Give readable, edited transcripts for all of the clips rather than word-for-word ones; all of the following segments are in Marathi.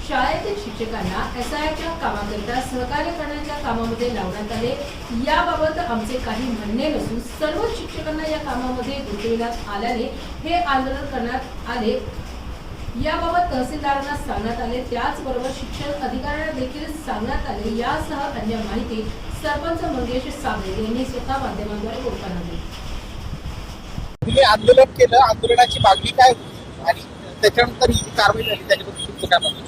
शाळेतील शिक्षकांना एसआयच्या कामाकरिता सहकार्य करण्याच्या कामामध्ये लावण्यात आले। याबाबत आमचे काही म्हणणे नसून सर्व शिक्षकांना या कामामध्ये गुंतविण्यात आल्याने हे आंदोलन करण्यात आले। याबाबत तहसीलदारांना सांगण्यात आले, त्याचबरोबर शिक्षण अधिकाऱ्यांना देखील सांगण्यात आले। यासह अन्य माहिती सरपंच मंगेश साबळे यांनी स्वतः माध्यमांद्वारे बोलताना दिली। तुम्ही आंदोलन केलं, आंदोलनाची मागणी काय होती आणि त्याच्यानंतर ही कारवाई झाली, त्याच्याबद्दल तुमचं काय म्हणणं?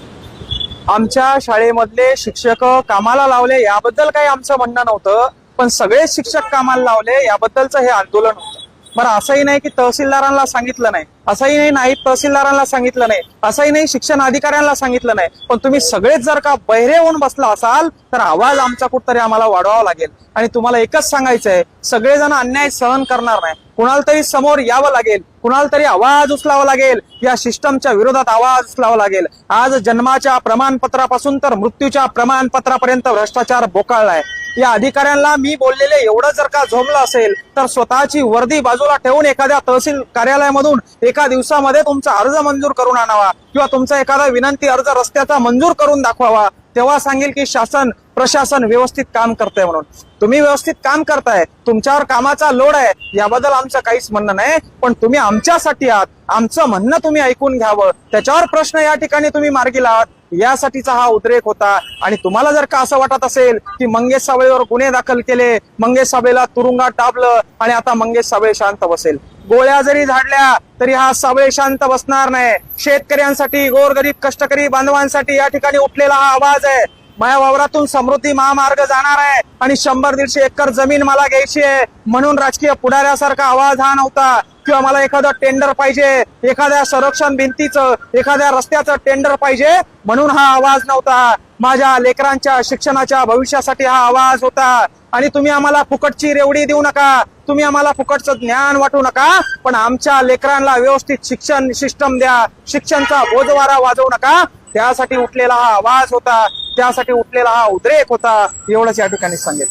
आमच्या शाळेमधले शिक्षक कामाला लावले याबद्दल काही आमचं म्हणणं नव्हतं, पण सगळे शिक्षक कामाला लावले याबद्दलचं हे आंदोलन होतं। बरं, असंही नाही की तहसीलदारांना सांगितलं नाही, असंही नाही नाईब तहसीलदारांना सांगितलं नाही, असंही नाही शिक्षण अधिकाऱ्यांना सांगितलं नाही, पण तुम्ही सगळेच जर का बहिरे होऊन बसला असाल तर आवाज आमचा कुठतरी आम्हाला वाढवावा लागेल। आणि तुम्हाला एकच सांगायचंय, सगळेजण अन्याय सहन करणार नाही, कुणाला तरी समोर यावं लागेल, कुणाला तरी आवाज उचलावा लागेल, या सिस्टमच्या विरोधात आवाज उचलावा लागेल। आज जन्माच्या प्रमाणपत्रापासून तर मृत्यूच्या प्रमाणपत्रापर्यंत भ्रष्टाचार बोकाळलाय। या अधिकाऱ्यांना मी बोललेले एवढं जर का झोंबलं असेल तर स्वतःची वर्दी बाजूला ठेवून एखाद्या तहसील कार्यालयामधून एका दिवसामध्ये तुमचा अर्ज मंजूर करून आणावा किंवा तुमचा एखादा विनंती अर्ज रस्त्याचा मंजूर करून दाखवावा, तेव्हा सांगेल की शासन प्रशासन व्यवस्थित काम करतंय म्हणून। तुम्ही व्यवस्थित काम करताय, तुमच्यावर कामाचा लोड आहे, याबद्दल आमचं काहीच म्हणणं नाही, पण तुम्ही आमच्यासाठी आहात, आमचं म्हणणं तुम्ही ऐकून घ्यावं, त्याच्यावर प्रश्न या ठिकाणी तुम्ही मार्गी लावात, यासाठीचा हा उद्रेक होता। आणि तुम्हाला जर का असं वाटत असेल की मंगेश साबळेवर गुन्हे दाखल केले, मंगेश साबळेला तुरुंगात टाकलं आणि आता मंगेश साबळे शांत बसेल, गोळ्या जरी झाडल्या तरी हा साबळे शांत बसणार नाही। शेतकऱ्यांसाठी, गोरगरीब कष्टकरी बांधवांसाठी या ठिकाणी उठलेला हा आवाज आहे। माझ्या वावरातून समृद्धी महामार्ग जाणार आहे आणि 100-150 एकर जमीन मला घ्यायची आहे म्हणून राजकीय पुढाऱ्यासारखा आवाज हा नव्हता, किंवा मला एखादं टेंडर पाहिजे, एखाद्या संरक्षण भिंतीचं, एखाद्या रस्त्याचं टेंडर पाहिजे म्हणून हा आवाज नव्हता। माझ्या लेकरांच्या शिक्षणाच्या भविष्यासाठी हा आवाज होता। आणि तुम्ही आम्हाला फुकटची रेवडी देऊ नका, तुम्ही आम्हाला फुकटचं ज्ञान वाटू नका, पण आमच्या लेकरांना व्यवस्थित शिक्षण सिस्टम द्या, शिक्षणचा बोजवारा वाजवू नका, त्यासाठी उठलेला हा आवाज होता, त्यासाठी उठलेला हा उद्रेक होता, एवढंच या ठिकाणी सांगेल।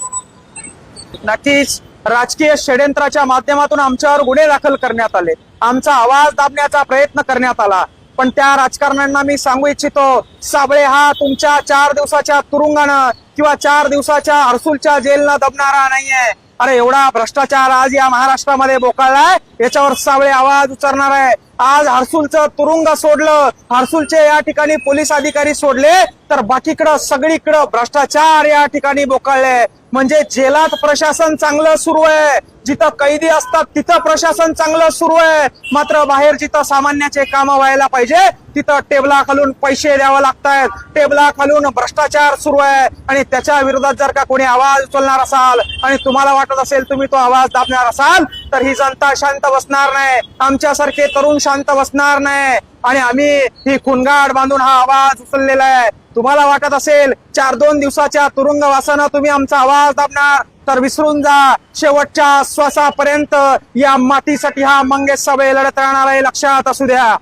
नक्कीच राजकीय षड्यंत्राच्या माध्यमातून आमच्यावर गुन्हे दाखल करण्यात आले, आमचा आवाज दाबण्याचा प्रयत्न करण्यात आला, पण त्या राजकारण्यांना मी सांगू इच्छितो, साबळे हा तुमच्या 4 दिवसाच्या तुरुंगानं किंवा 4 दिवसाच्या हर्सुलच्या जेलनं दबणारा नाहीये। अरे एवढा भ्रष्टाचार आज या महाराष्ट्रामध्ये बोकाळलाय, याच्यावर साबळे आवाज उचलणार आहे। आज हर्सुलचं तुरुंग सोडलं, हर्सुलचे या ठिकाणी पोलीस अधिकारी सोडले, तर बाकीकडं सगळीकडं भ्रष्टाचार या ठिकाणी बोकाळले। म्हणजे जेलात प्रशासन चांगलं सुरू आहे, जिथं कैदी असतात तिथं प्रशासन चांगलं सुरू आहे, मात्र बाहेर जिथं सामान्याचे काम व्हायला पाहिजे तिथं टेबलाखालून पैसे द्यावं लागतायत, टेबलाखालून भ्रष्टाचार सुरू आहे। आणि त्याच्या विरोधात जर का कोणी आवाज उचलणार असाल आणि तुम्हाला वाटत असेल तुम्ही तो आवाज दाबणार असाल तर ही जनता शांत बसणार नाही, आमच्यासारखे तरुण शांत बसणार नाही। आणि आम्ही ही खुणगाड बांधून हा आवाज उचललेला आहे। तुम्हाला वाटत असेल 4-2 दिवसाच्या तुरुंगवासानं तुम्ही आमचा आवाज दाबणार तर विसरून जा, शेवटच्या श्वासापर्यंत या मातीसाठी हा मंगेश साबळे लढत राहणार आहे, लक्षात असू द्या।